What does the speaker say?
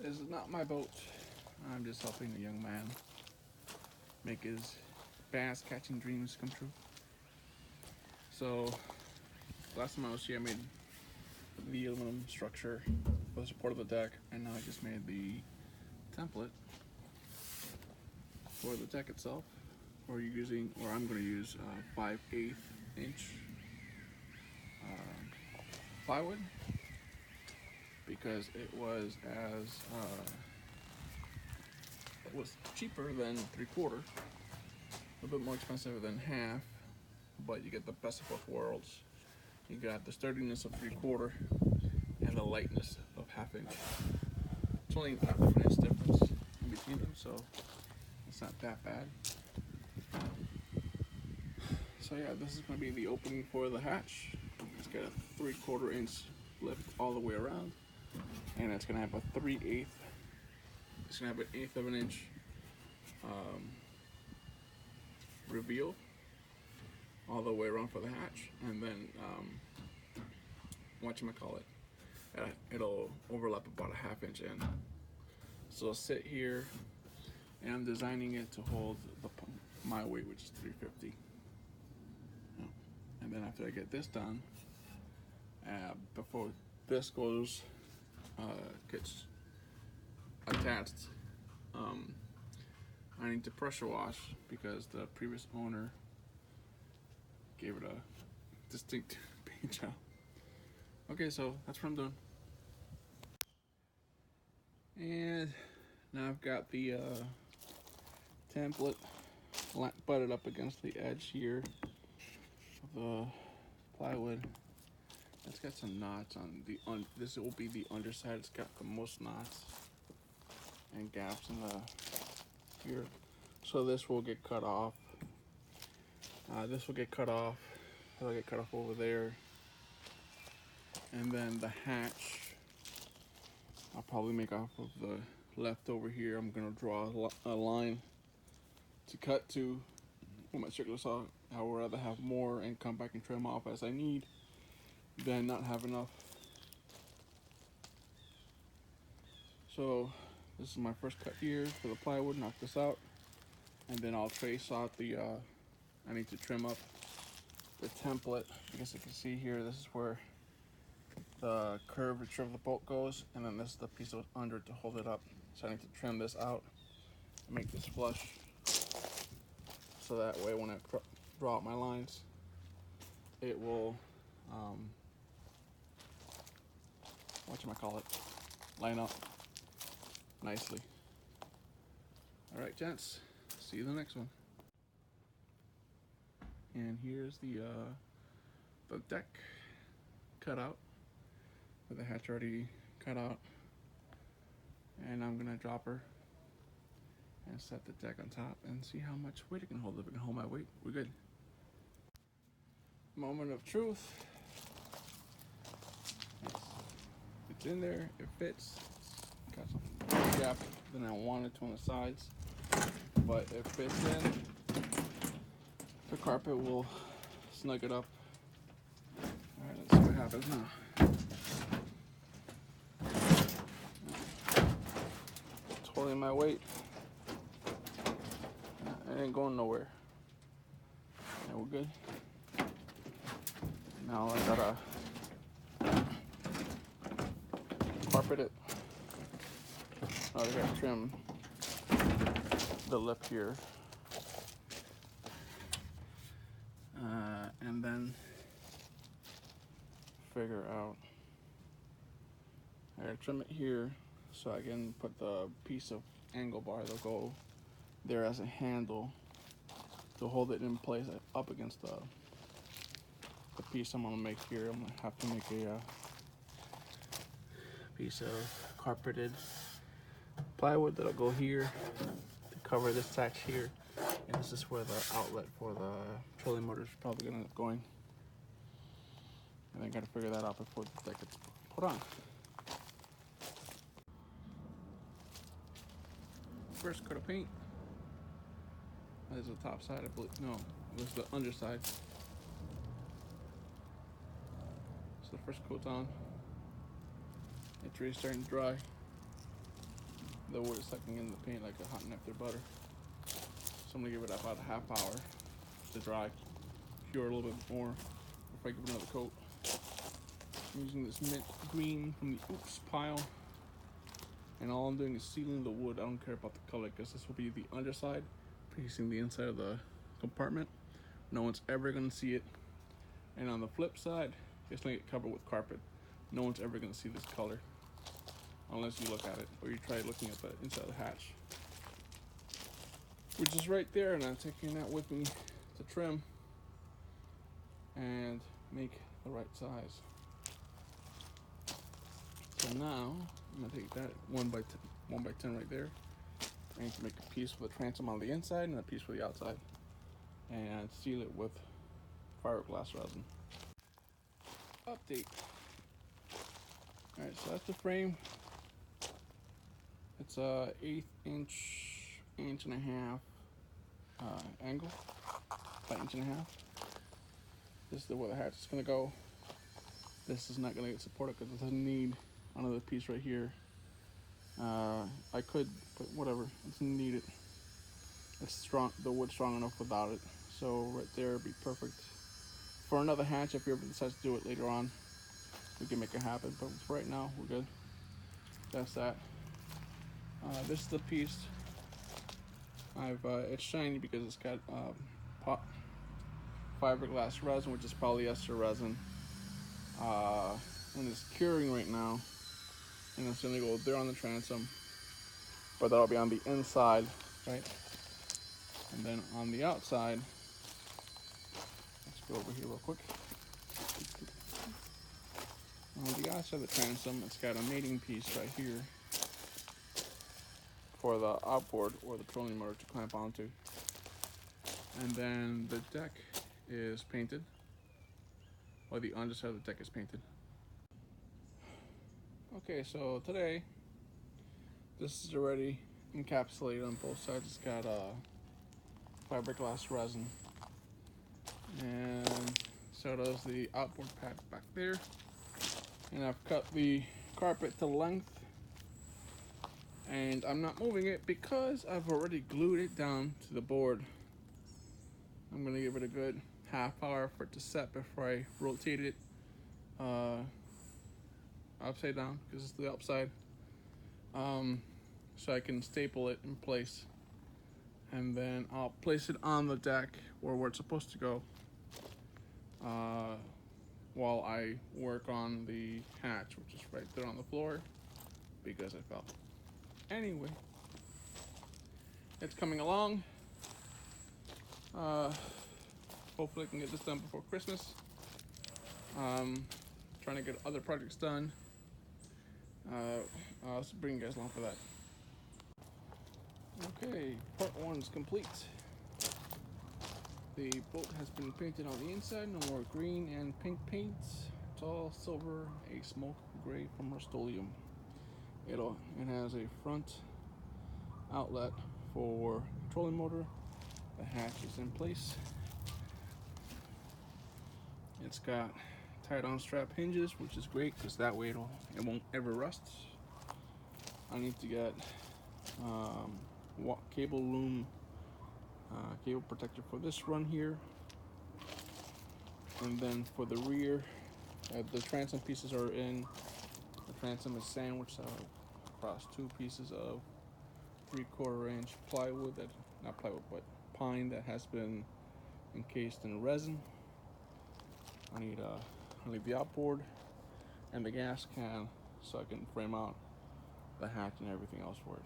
This is not my boat. I'm just helping a young man make his bass catching dreams come true. So, last time I was here, I made the aluminum structure for the support of the deck, and now I just made the template for the deck itself. Or I'm going to use 5/8 inch plywood because it was cheaper than 3/4, a bit more expensive than half, but you get the best of both worlds. You got the sturdiness of 3/4 and the lightness of 1/2 inch. It's only a 1/2 inch difference in between them, so it's not that bad. So yeah, this is going to be the opening for the hatch. It's got a 3/4 inch lift all the way around, and it's going to have a 3/8. It's going to have an 1/8 of an inch reveal all the way around for the hatch, and then it'll overlap about a 1/2 inch in. So I'll sit here, and I'm designing it to hold my weight, which is 350. And then after I get this done, before this gets attached, I need to pressure wash because the previous owner gave it a distinct paint job. Okay, so that's what I'm doing. And now I've got the template butted up against the edge here of the plywood. It's got some knots on this will be the underside. It's got the most knots and gaps in the here. So this will get cut off. This will get cut off. It'll get cut off over there. And then the hatch, I'll probably make off of the leftover here. I'm gonna draw a line to cut to with my circular saw. I would rather have more and come back and trim off as I need than not have enough. So this is my first cut here for the plywood. Knock this out, and then I'll trace out the I need to trim up the template because you can see here, this is where the curvature of the bolt goes, and then this is the piece of under to hold it up. So I need to trim this out and make this flush, so that way when I draw out my lines, it will line up nicely. All right, gents, see you in the next one. And here's the deck cut out with the hatch already cut out, and I'm gonna drop her and set the deck on top and see how much weight it can hold. If it can hold my weight, we're good. Moment of truth. It's in there, it fits. It's got some gap than I wanted to on the sides, but it fits in. The carpet will snug it up. Alright, let's see what happens now. It's holding my weight. It ain't going nowhere. Yeah, we're good. Now I gotta carpet it. I gotta trim the lip here. And then figure out, I gotta trim it here so I can put the piece of angle bar that'll go there as a handle to hold it in place up against the piece I'm gonna make here. I'm gonna have to make a piece of carpeted plywood that'll go here to cover this tack here, and this is where the outlet for the trolling motor is probably gonna end up going. And I gotta figure that out before the deck gets put on. First coat of paint. That is the top side, I believe. No, it was the underside. So the first coat's on. It's really starting to dry. the wood is sucking in the paint like a hot nectar butter. So I'm gonna give it about a half hour to dry, cure a little bit more before I give it another coat. I'm using this mint green from the Oops pile, and all I'm doing is sealing the wood. I don't care about the color because this will be the underside facing the inside of the compartment. No one's ever gonna see it. And on the flip side, it's gonna get covered with carpet. No one's ever gonna see this color unless you look at it or you try looking at the inside of the hatch, which is right there. And I'm taking that with me to trim and make the right size. So now I'm gonna take that 1x10 right there. I need to make a piece for the transom on the inside and a piece for the outside, and seal it with fiberglass resin. Update. Alright, so that's the frame. It's a 1/8 inch and a half angle, about 1.5 inches. This is where the hatch is gonna go. This is not gonna get supported because it doesn't need another piece right here. I could, but whatever. It doesn't need it. It's strong. The wood's strong enough without it. So right there would be perfect for another hatch. If you ever decide to do it later on, we can make it happen. But for right now, we're good. That's that. This is the piece. It's shiny because it's got fiberglass resin, which is polyester resin, and it's curing right now. And it's gonna go there on the transom, but that'll be on the inside, right? And then on the outside, let's go over here real quick. On the outside of the transom, it's got a mating piece right here for the outboard or the trolling motor to clamp onto. And then the deck is painted, or the underside of the deck is painted. Okay, so today, this is already encapsulated on both sides. It's got fiberglass resin, and so does the outboard pad back there. And I've cut the carpet to length, and I'm not moving it because I've already glued it down to the board. I'm gonna give it a good half hour for it to set before I rotate it upside down, because it's the upside, so I can staple it in place, and then I'll place it on the deck where it's supposed to go while I work on the hatch, which is right there on the floor because I fell. Anyway, it's coming along. Hopefully I can get this done before Christmas. Trying to get other projects done. I'll bring you guys along for that. Okay, part 1 is complete. The boat has been painted on the inside. No more green and pink paints. It's all silver, a smoke gray from Rust-Oleum. It has a front outlet for trolling motor. The hatch is in place. It's got tied-on strap hinges, which is great because that way it won't ever rust. I need to get cable loom cable protector for this run here, and then for the rear, the transom pieces are in. The transom is sandwiched across 2 pieces of 3/4 inch plywood, not plywood, but pine that has been encased in resin. I need the outboard and the gas can so I can frame out the hatch and everything else for it.